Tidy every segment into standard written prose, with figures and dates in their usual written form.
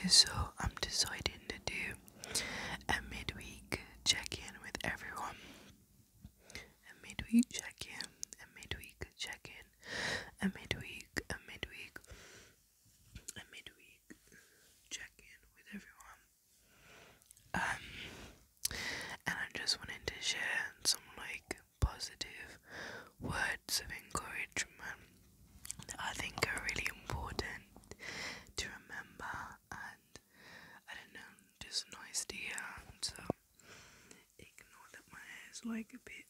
So I'm deciding to do a midweek check-in with everyone. A midweek check-in, a midweek check-in, a midweek check-in with everyone. And I'm just wanting to share some positive words of encouragement that I think are really important to remember, and I don't know, just nice to hear. So ignore that my hair is a bit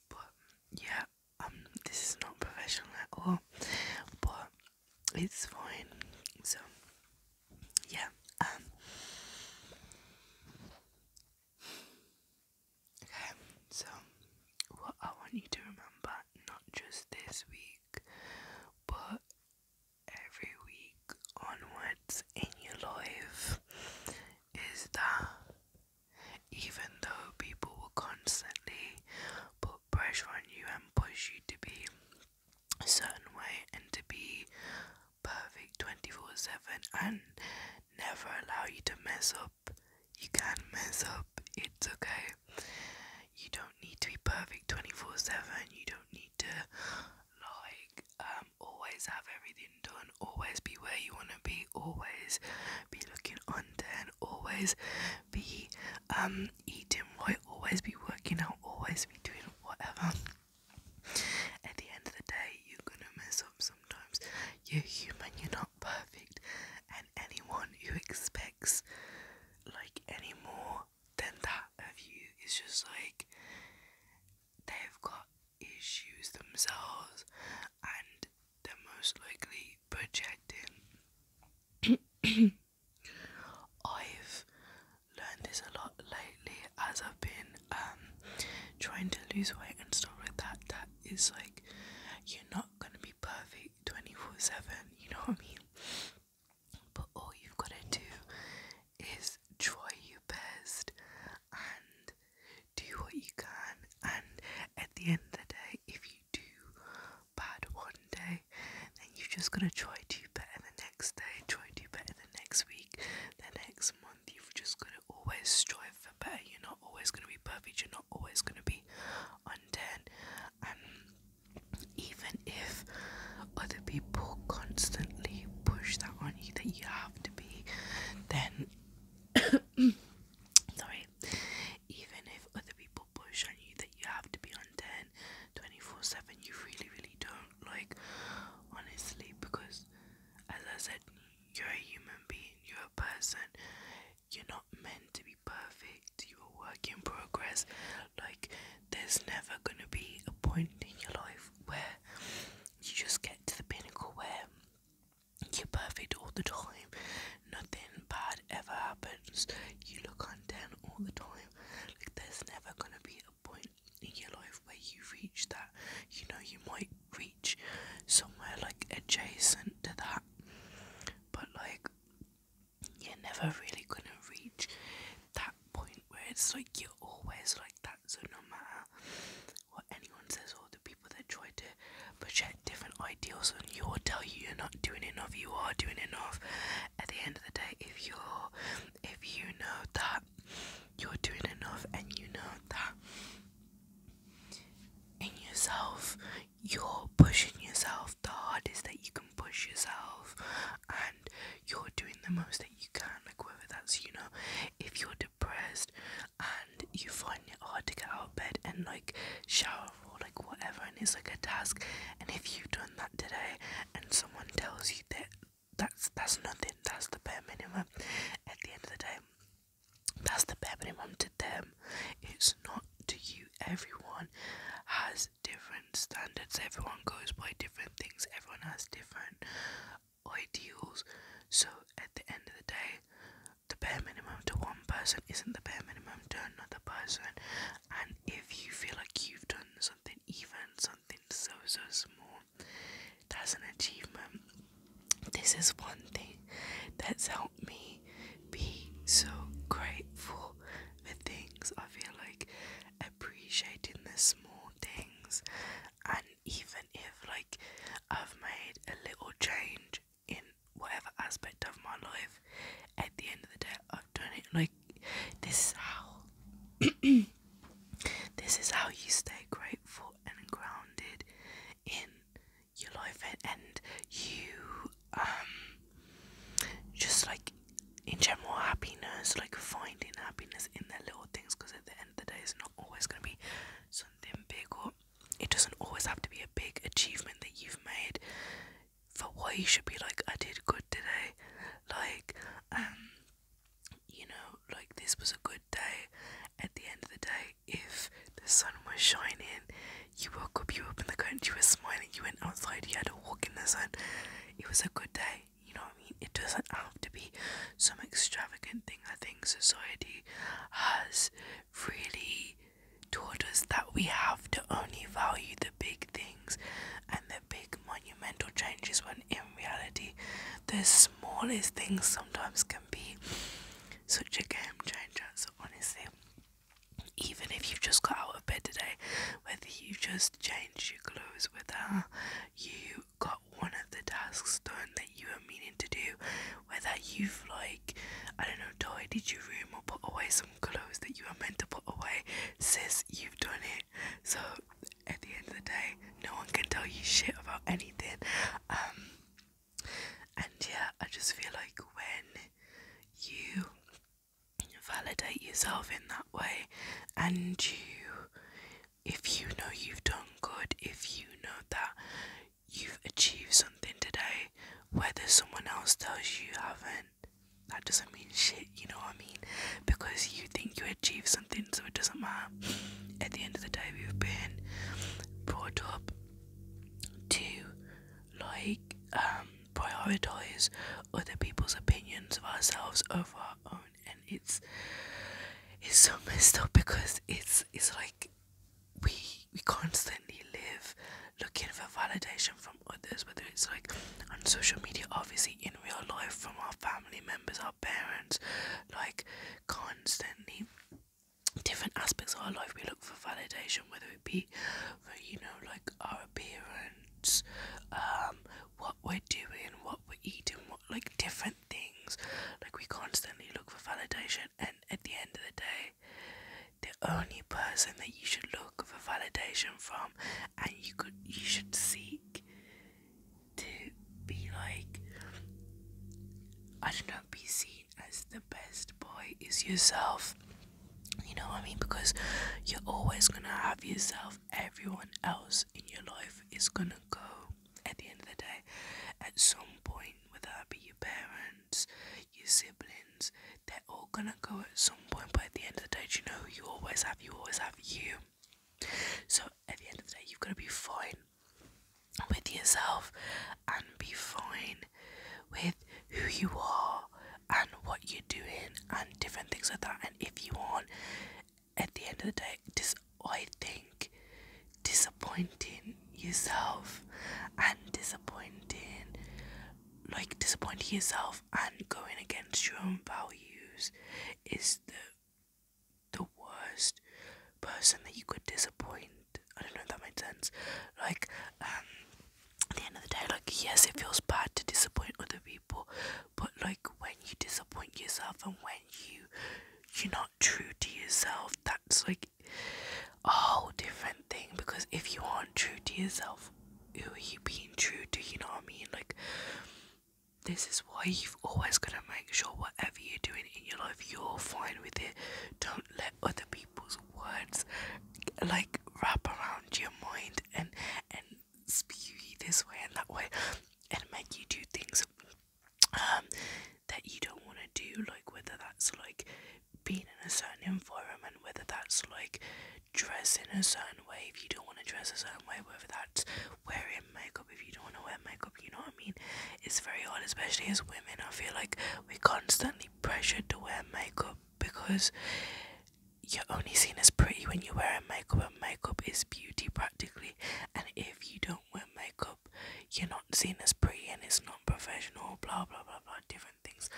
but yeah, this is not professional at all, but it's fine. So yeah, okay, so what I want you to remember, not just this week, but every week onwards in your life, is that even though people will constantly put pressure on you and push you to be a certain way and to be perfect 24/7 and never allow you to mess up, you can mess up, it's okay. You don't need to be perfect 24/7. You don't need to always have everything done, always be where you want to be, always be looking on 10, always be eating right, always be working out, always be doing whatever. At the end of the day, you're gonna mess up sometimes. You're human, you're not perfect, and anyone who expects any more than that of you is just they've got issues themselves, and they're most likely projecting. I've learned this a lot lately as I've been trying to lose weight and stuff like that. That is you're not gonna be perfect 24/7, you know what I mean? But all you've got to do is try your best and do what you can, and at the end of the day, if you do bad one day, then you just gotta try to do better the next day, try to do better the next week, the next month. You've just gotta always strive for better. You're not always gonna be perfect, you're not always gonna be on 10, and even if other people constantly push that on you that you have to be, then sorry, even if other people push on you that you have to be on 10 24/7, you really don't, honestly, because as I said, you're a human being, you're a person, you're not meant to be perfect, you're a work in progress. There's never gonna be a point in your life where you just get to the pinnacle where you're perfect all the time, nothing bad ever happens, you look on 10 all the time. There's never gonna be a point in your life where you reach that. You might reach somewhere adjacent to that, but you're never really gonna reach that point where it's you're always like that. So no matter what anyone says, or the people that try to project different ideals on you or tell you you're not doing enough, you are doing enough. At the end of the day, if you know that you're doing enough, and you know that in yourself you're pushing yourself the hardest that you can push yourself, and you're doing the most that you can, whether that's if you're depressed and you find it hard to get out of bed and shower or whatever, and it's a task, and if you've done that today and someone tells you that that's nothing, that's the bare minimum, at the end of the day, that's the bare minimum to them, it's not to you. Everyone has different standards, everyone goes by different things, everyone has different ideals. So at the end of the day, the bare minimum to one person isn't the bare minimum to another person, and if you feel like you've done something, even something so small, that's an achievement. This is one thing that's helped me be so grateful for things. I feel appreciating the small things, and even if I've made a little change in whatever significant thing. I think society has really taught us that we have to only value the big things and the big monumental changes, when in reality the smallest things sometimes can be such a game changer. So honestly, even if you've just got out of bed today, whether you just changed your clothes, whether you got one of the tasks done that you were meaning to do, whether you've I don't know, tidied your room or put away some clothes that you were meant to put away, sis, you've done it. So at the end of the day, no one can tell you shit about anything. And yeah, I just feel like when you validate yourself in that way, and if you know you've done good, if you know that you've achieved something today, whether someone else tells you haven't, that doesn't mean shit, you know what I mean? Because you think you achieved something, so it doesn't matter. At the end of the day, we've been brought up to prioritize other people's opinions of ourselves over our own, and it's so messed up, because it's like we constantly live looking for validation from others, whether it's on social media, obviously in real life, from our family members, our parents, constantly different aspects of our life we look for validation, whether it be for our appearance, what we're doing, what we're eating, what different things. We constantly look for validation, and at the end of the day, the only person that you should look for validation from, and you should seek to be I don't know, be seen as the best boy, is yourself. You know what I mean? Because you're always gonna have yourself. Everyone else in your life is gonna go at the end of the day at some point, whether that be your parents, your siblings, they're all gonna go at some point. But at the end of the day, you know who you always have? You always have you. So at the end of the day, you've got to be fine with yourself and be fine with who you are and what you're doing and different things like that. And if you aren't, at the end of the day, I think disappointing yourself and disappointing yourself and going against your own values is the worst person that you could disappoint. I don't know if that makes sense. At the end of the day, yes, it feels bad to disappoint other people, but when you disappoint yourself and when you're not true to yourself, that's a whole different thing. Because if you aren't true to yourself, who are you being true to? You know what I mean? This is why you've always got to make sure whatever you're doing in your life, you're fine with it. Don't let other people's words wrap around your mind and spew you this way and that way and make you do things that you don't want to do, whether that's being in a certain environment, whether that's dressing a certain way if you don't want to dress a certain way, whether that's wearing makeup if you don't want to wear makeup, you know what I mean? It's very hard, especially as women. I feel like we're constantly pressured to wear makeup because you're only seen as pretty when you're wearing makeup, and makeup is beauty practically. And if you don't wear makeup, you're not seen as pretty and it's not professional, blah blah blah blah, different things.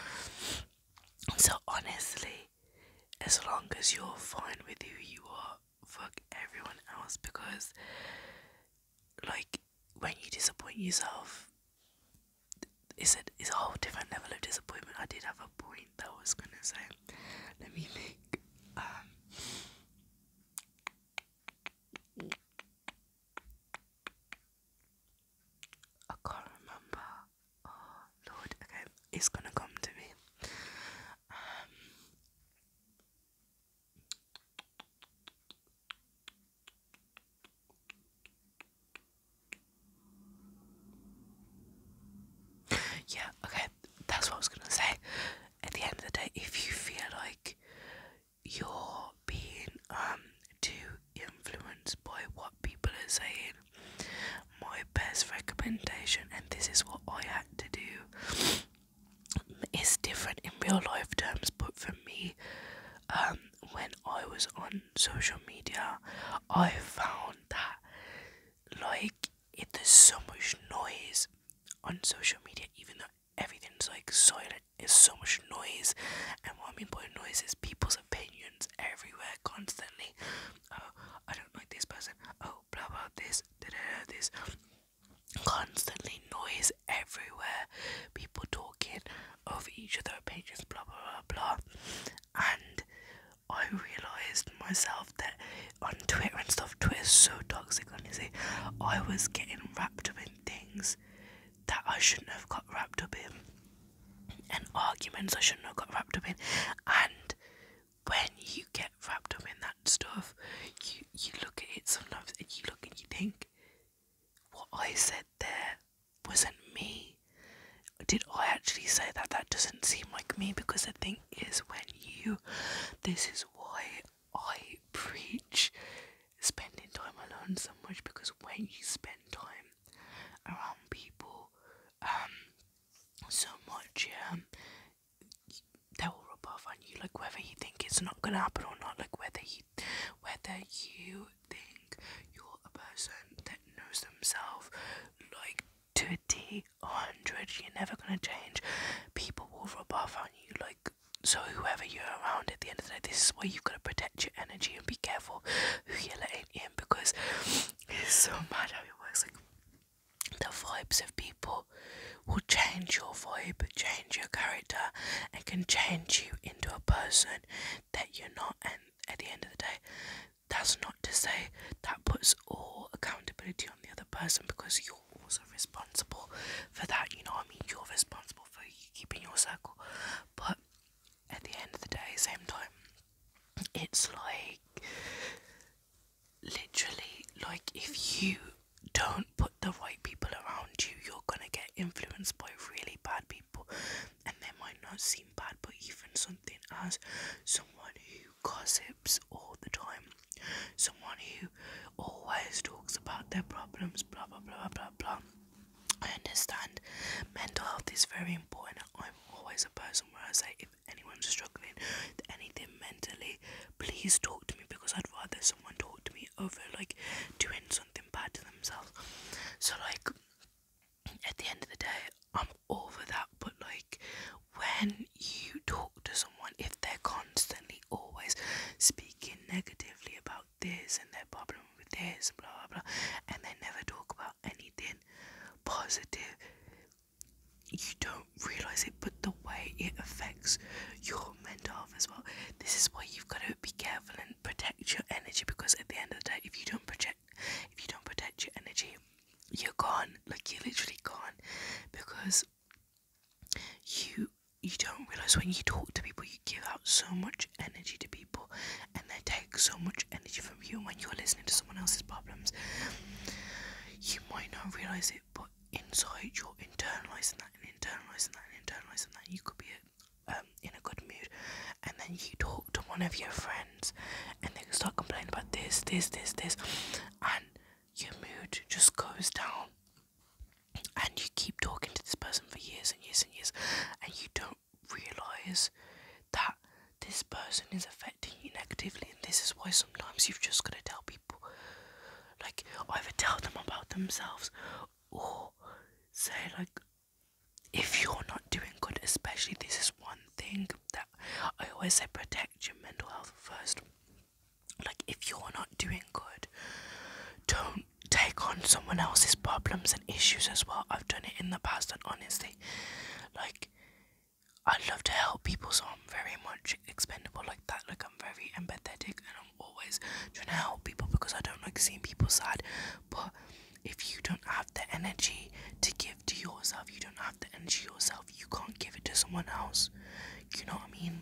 So honestly, as long as you're fine with who you are, fuck everyone else, because when you disappoint yourself, it's a whole different level of disappointment. I did have a point that I was gonna say. Let me think. I can't remember. Oh Lord, okay, it's gonna come to me. Yeah, okay, that's what I was gonna say. At the end of the day, if you feel like you're being too influenced by what people are saying, my best recommendation, and this is what I had to do, is different in real life terms, but social media, I found that like there's so much noise on social media, even though everything's like silent, there's so much noise. And what I mean by noise is people's opinions everywhere constantly. Oh, I don't like this person. Oh, blah blah this, da da this. Constantly noise everywhere. People talking over each other opinions, blah blah blah blah. And I realised myself that on Twitter and stuff, Twitter's so toxic, honestly. I was getting wrapped up in things that I shouldn't have got wrapped up in, and arguments I shouldn't have got wrapped up in. And when you get wrapped up in that stuff, you look at it sometimes and you look and you think, what I said there wasn't me. Did I actually say that? That doesn't seem like me. Because the thing is, this is why I preach spending time alone so much, because when you spend time around people so much, they will rub off on you, like whether you think it's not gonna happen or not, like whether you think you're a person that knows themselves like to a T, 100, you're never gonna change. People will rub off on you, like, so whoever you're around, at the end of the day, this is why you've got to protect your energy and be careful who you're letting in, because it's so mad how it works. Like, the vibes of people will change your vibe, change your character, and can change you into a person that you're not. And at the end of the day, that's not to say that puts all accountability on the other person, because you're also responsible for that, you know what I mean? You're responsible for keeping your circle. But at the end of the day, same time, it's like, literally, like, if you don't put the right people around you, you're gonna get influenced by really bad people. And they might not seem bad, but even something as someone who gossips all the time, someone who always talks about their problems, blah blah blah blah blah. I understand mental health is very important. I'm always a person where I say, if anyone's struggling with anything mentally, please talk to me, because I'd rather someone talk to me over like doing something bad to themselves. So like, at the end of the day, I'm over that. But like, when you talk to someone, if they're constantly always speaking negatively about this and their problem with this, blah blah blah, and they never talk about anything positive, you don't realise it, but the way it affects your mental health as well. This is why you've got to be careful and protect your energy, because at the end of the day, if you don't protect your energy, you're gone. Like, you're literally gone, because you don't realise when you talk to people, you give out so much energy to people, and they take so much energy from you. When you're listening to someone else's problems, you might not realise it, but inside you're internalising that and internalising that and internalising that. You could be in a good mood, and then you talk to one of your friends and they can start complaining about this, and your mood just goes down, and you keep talking to this person for years and years and years, and you don't realise that this person is affecting you negatively. And this is why sometimes you've just got to tell people, like, either tell them about themselves, or say, like, if you're not doing good, especially, this is one thing that I always say, protect your mental health first. Like, if you're not doing good, don't take on someone else's problems and issues as well. I've done it in the past, and honestly, like, I love to help people, so I'm very much expendable like that. Like, I'm very empathetic, and I'm always trying to help people, because I don't like seeing people sad. But if you don't have the energy to give to yourself, you don't have the energy yourself, you can't give it to someone else. You know what I mean?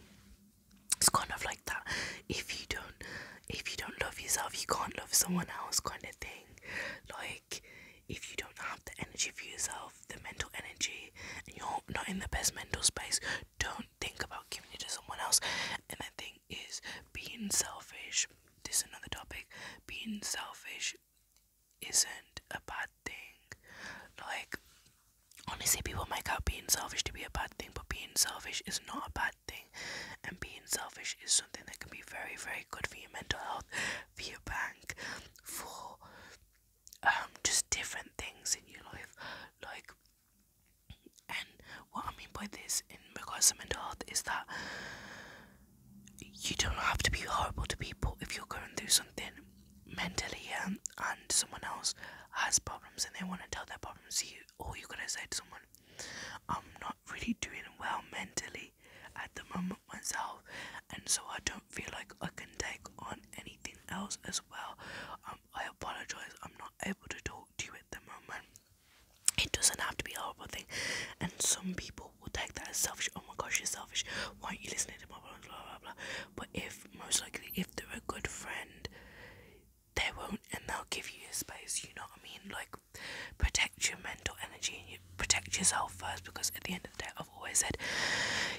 It's kind of like that. If you don't love yourself, you can't love someone else, kind of thing. Like, if you don't have the energy for yourself, the mental energy, and you're not in the best mental space, don't think about giving it to someone else. And the thing is, being selfish, this is another topic, being selfish isn't a bad thing. Like, honestly, people make out being selfish to be a bad thing, but being selfish is not a bad thing, and being selfish is something that can be very very, very good for your mental health, for your bank, for just different things in your life. Like, and what I mean by this in regards to mental health is that you don't have to be horrible to people if you're going through something mentally, and someone else has problems and they want to tell their problems to you. All you gotta say to someone, I'm not really doing well mentally at the moment myself, and so I don't feel like I can take on anything else as well. I apologize, I'm not able to talk to you at the moment. It doesn't have to be a horrible thing, and some people will take that as selfish. Oh my gosh, you're selfish, why aren't you listening to my blah blah blah blah. But if, most likely, if they're a good friend, they won't, and they'll give you your space, you know what I mean? Like, protect your mental energy and you protect yourself first, because at the end of the day, I've always said,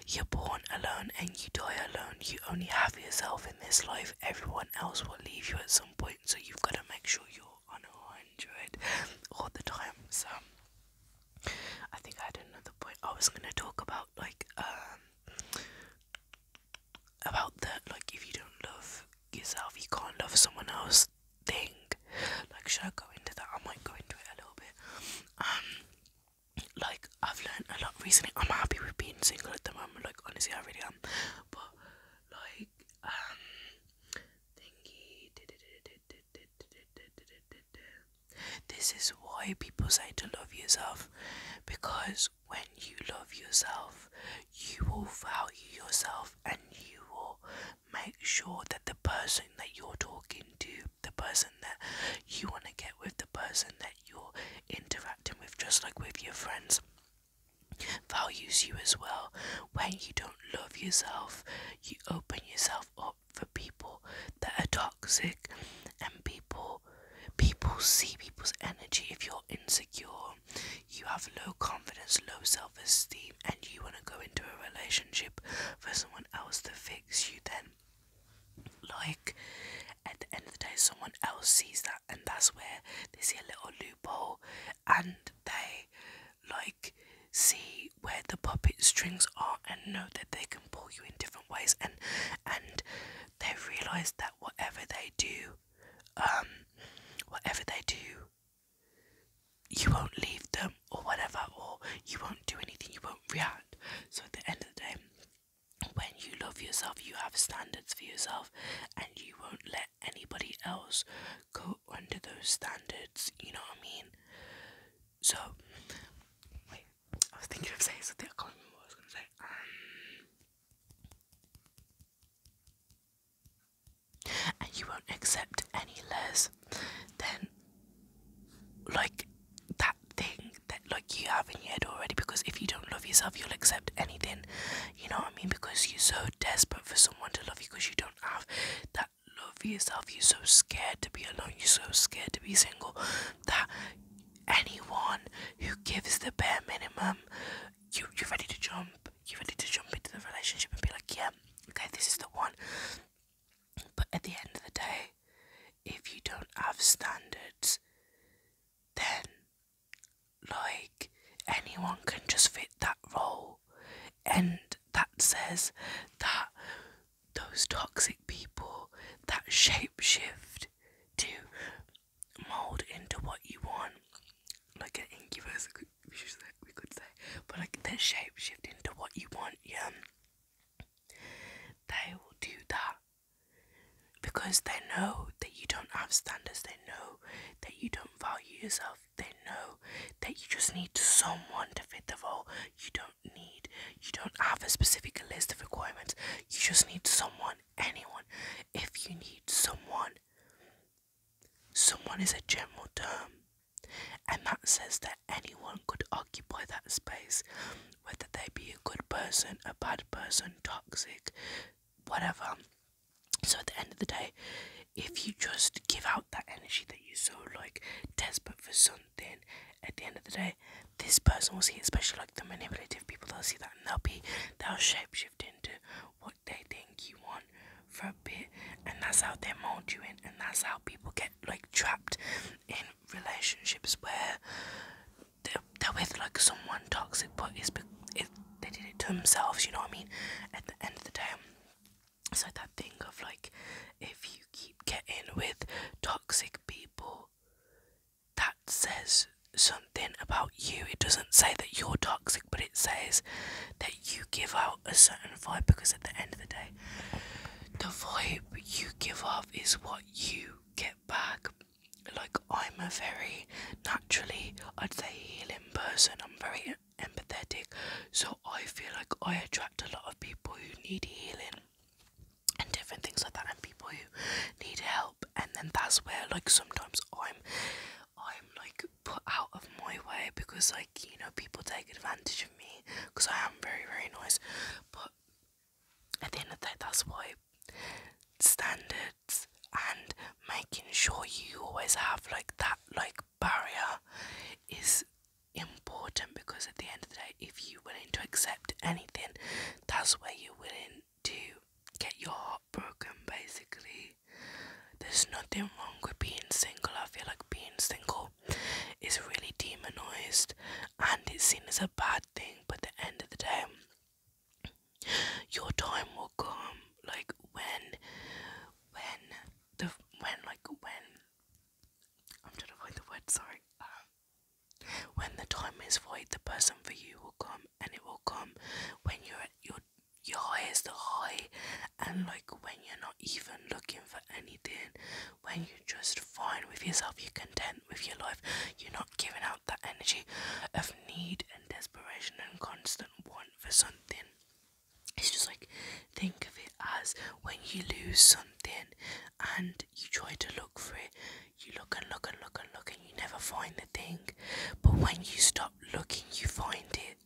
you're born alone and you die alone. You only have yourself in this life. Everyone else will leave you at some point, so you've got to make sure you're on 100 all the time. So I think I had another point I was going to talk about, like if you don't love yourself, you can't love someone else thing. Like, should I go into that? I might go into it a little bit. Like, I've learned a lot recently. I'm happy with being single at the moment, like, honestly, I really am. But like, this is why people say to love yourself, because when you love yourself, you will value yourself, and you will make sure that the person that you're talking to, the person that you want to get with, the person that you're interacting with, just like with your friends, values you as well. When you don't love yourself, you open yourself up for people that are toxic, and people see people's energy. If you're insecure, you have low confidence, low self-esteem, and you want to go into a relationship for someone else to fix you, then, like, at the end of the day, someone else sees that, and that's where they see a little loophole, and they, like, see where the puppet strings are and know that they can pull you in different ways, and they realise that whatever they do, you won't leave them or whatever, or you won't do anything, you won't react. So at the end of the day, when you love yourself, you have standards for yourself, and you won't let anybody else go under those standards, you know what I mean? So, wait, I was thinking of saying something, I can't remember what I was going to say. And you won't accept any less than, like, that thing that, like, you have in your head already, because if you don't love yourself, you'll accept anything, you know what I mean? Because you're so desperate for someone to love you, because you don't have that love for yourself. You're so scared to be alone, you're so scared to be single, that anyone who gives the bare minimum, you're ready to jump. You're ready to jump into the relationship and be like, yeah, okay, this is the one. But at the end of the day, if you don't have standards, then, like, anyone can just fit that role, and that says that those toxic people that shape shift to mold into what you want, like an incubus, we could say, but like they shape shift into what you want, yeah, they will do that because they know that you don't have standards, they know that you don't value yourself, they know that you just need someone to fit the role. You don't have a specific list of requirements, you just need someone, anyone. If you need someone is a general term, and that says that anyone could occupy that space, whether they be a good person, a bad person, toxic, whatever. So at the end of the day, if you just give out that energy that you're so, like, desperate for something, at the end of the day, this person will see it, especially like the manipulative people, they'll see that and they'll shapeshift into what they think you want for a bit, and that's how they mold you in, and that's how people get, like, trapped in relationships where they're with, like, someone toxic, but they did it to themselves, you know what I mean? At the end of the day, it's like that thing of, like, like if you keep getting with toxic people, that says something about you. It doesn't say that you're toxic, but it says that you give out a certain vibe, because at the end of the day, the vibe you give off is what you get back. Like, I'm a very naturally, I'd say, healing person. I'm very empathetic, so I feel like I attract a lot of people who need healing and different things like that, and people who need help. And then that's where, like, sometimes I'm like put out of my way, because, like, you know, people take advantage of me because I am very, very nice. But at the end of the day, that's why standards and making sure you always have like that like barrier is important, because at the end of the day, if you're willing to accept anything, that's where you're willing to get your heart broken, basically. There's nothing wrong with being single. I feel like being single is really demonized and it's seen as a bad thing, but at the end of the day, your time will come. Like when I'm trying to find the word, sorry. When the time is right, the person for you will come, and it will come when you're at your highest high, and like when you're not even looking for anything, when you're just fine with yourself, you're content with your life, you're not giving out that energy of need and desperation and constant want for something. It's just like, think of it as when you lose something and you try to look for it, you look and look and look and look and you never find the thing, but when you stop looking, you find it.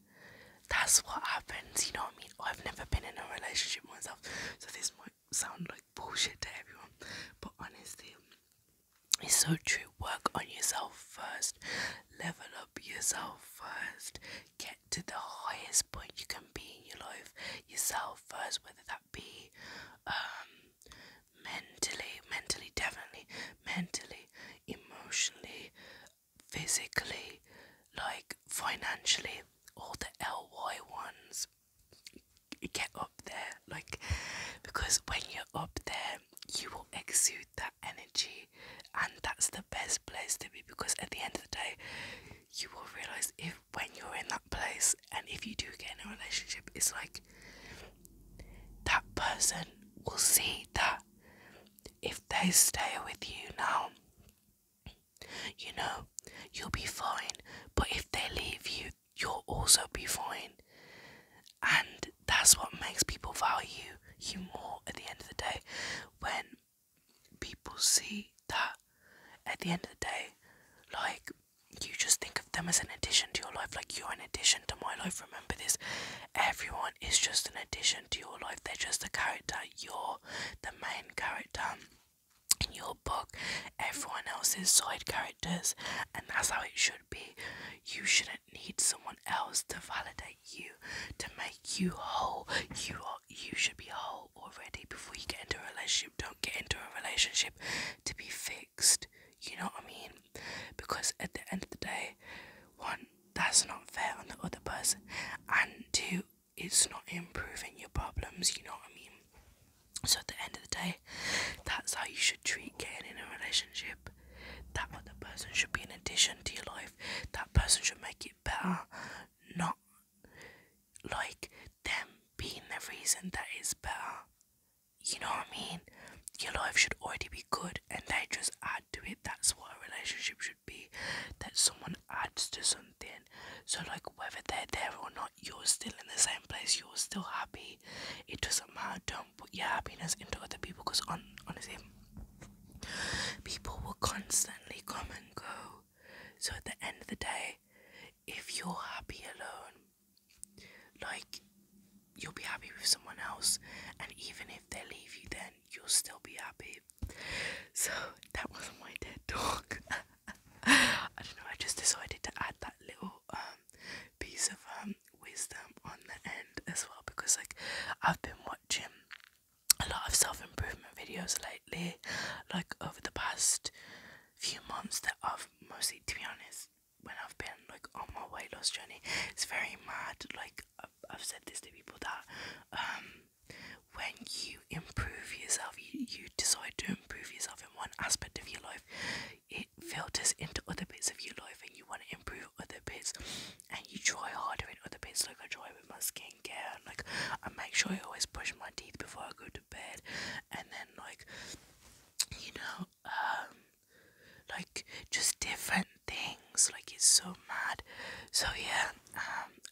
That's what happens, you know what I mean? I've never been in a relationship myself, so this might sound like bullshit to everyone, but honestly, it's so true. Work on yourself first, level up yourself first, get to the highest point you can be in your life yourself first, whether that be mentally, definitely, mentally, emotionally, physically, like financially, all the LY ones. Get up there, like, because when you're up there, you will exude that energy, and that's the best place to be, because at the end of the day, you will realize if when you're in that place, and if you do get in a relationship, it's like that person will see that if they stay with you now, you know, you'll be fine, but if they leave you, you'll also be fine. And that's what makes people value you more at the end of the day, when people see that at the end of the day, like, you just think of them as an addition to your life, like, you're an addition to my life. Remember this, everyone is just an addition to your life. They're just a character, you're the main character in your book. Everyone else is side characters, and that's how it should be. You shouldn't need someone else to validate you, to make you whole. You should be whole already before you get into a relationship. Don't get into a relationship to be fixed, you know what I mean? Because at the end of the day, one, that's not fair on the other person, and two, it's not improving your problems, you know what I mean? So at the end of the day, that's how you should treat getting in a relationship. That other person should be an addition to your life. That person should make it better, not like them being the reason that it's better. You know what I mean? Your life should already be good and they just add to it. That's what a relationship should be. That someone adds to something. So like, whether they're there or not, you're still in the same place, you're still happy. It doesn't matter. Don't put your happiness into other people, because honestly, people will constantly come and go. So at the end of the day, if you're happy alone, like, you'll be happy with someone else, and even if they leave you, then you'll still be happy. So that was my TED talk. I don't know, I just decided to add that little piece of wisdom on the end as well, because like, I've been watching a lot of self-improvement videos lately, like over the past few months, that I've mostly, to be honest, when I've been like on my weight loss journey, it's very mad. Like, I've said this to people that when you improve yourself, you head, and then like, you know, like just different things. Like it's so mad. So yeah,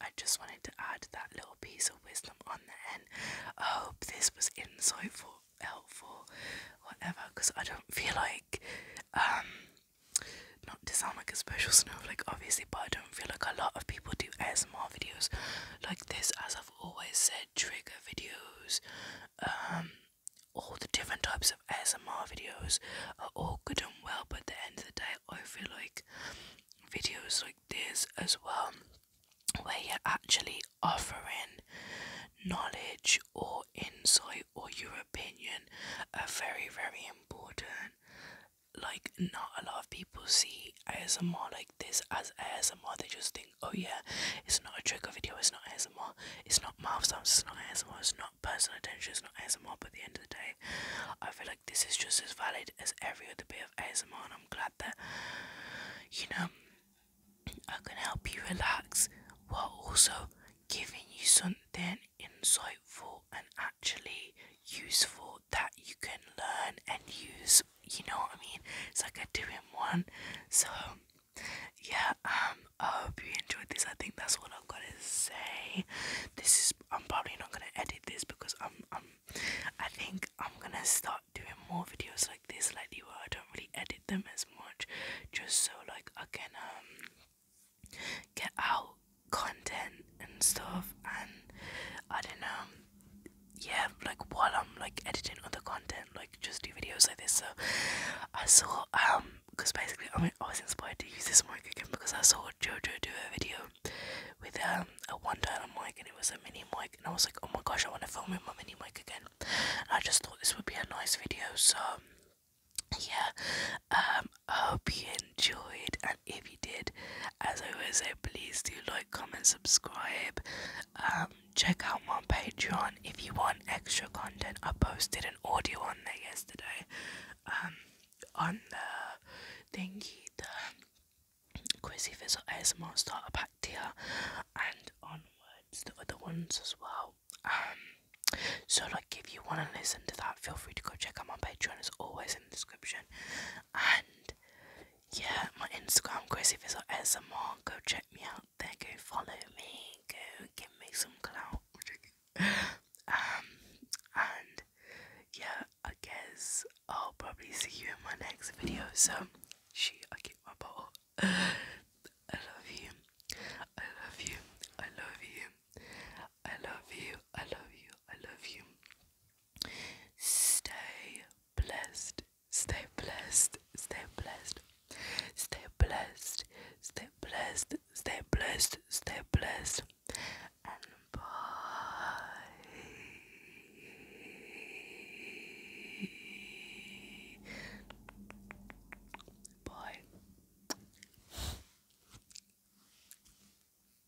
I just wanted to add that little piece of wisdom on the end. I hope this was insightful, helpful, whatever, because I don't feel like not to sound like a special snowflake obviously, but I don't feel like a lot of people do ASMR videos like this. As I've always said, trigger videos, all the different types of ASMR videos are all good and well, but at the end of the day I feel like videos like this as well, where you're actually offering knowledge or insight or your opinion, are very, very important. Like, not a lot of people see ASMR like this as ASMR. They just think, oh yeah, it's not a trigger video, it's not ASMR, it's not mouth sounds, it's not ASMR, it's not personal attention, it's not ASMR. But at the end of the day, I feel like this is just as valid as every other bit of ASMR, and I'm glad that, you know, I can help you relax while also giving you something insightful and actually useful that you can learn and use. You know what I mean? It's like a 2-in-1. So yeah, I hope you enjoyed this. I think that's all I've got to say. I'm probably not gonna edit this because I think I'm gonna start doing more videos like this lately, where I don't really edit them as much, just so like I can get out content and stuff. And I don't know, yeah, like while I'm like editing other content, like just do videos like this. So I saw because basically I was inspired to use this mic again because I saw Jojo do a video with a one-timer mic, and it was a mini mic, and I was like, oh my gosh, I want to film with my mini mic again. And I just thought this would be a nice video. So yeah, I hope you enjoyed, and if you did, as I always say, please do like, comment, subscribe. Check out my Patreon if you want extra content. I posted an audio on there yesterday, on the thingy, the Crazy Fizzle ASMR starter pack tier, and onwards the other ones as well. So like, if you want to listen to that, feel free to go check out my Patreon. It's always in the description. And yeah, my Instagram, Crazy Fizzle ASMR. Go check me out there. Go follow me. Go give me some clout. And yeah, I guess I'll probably see you in my next video. So, shoot, I keep my bottle.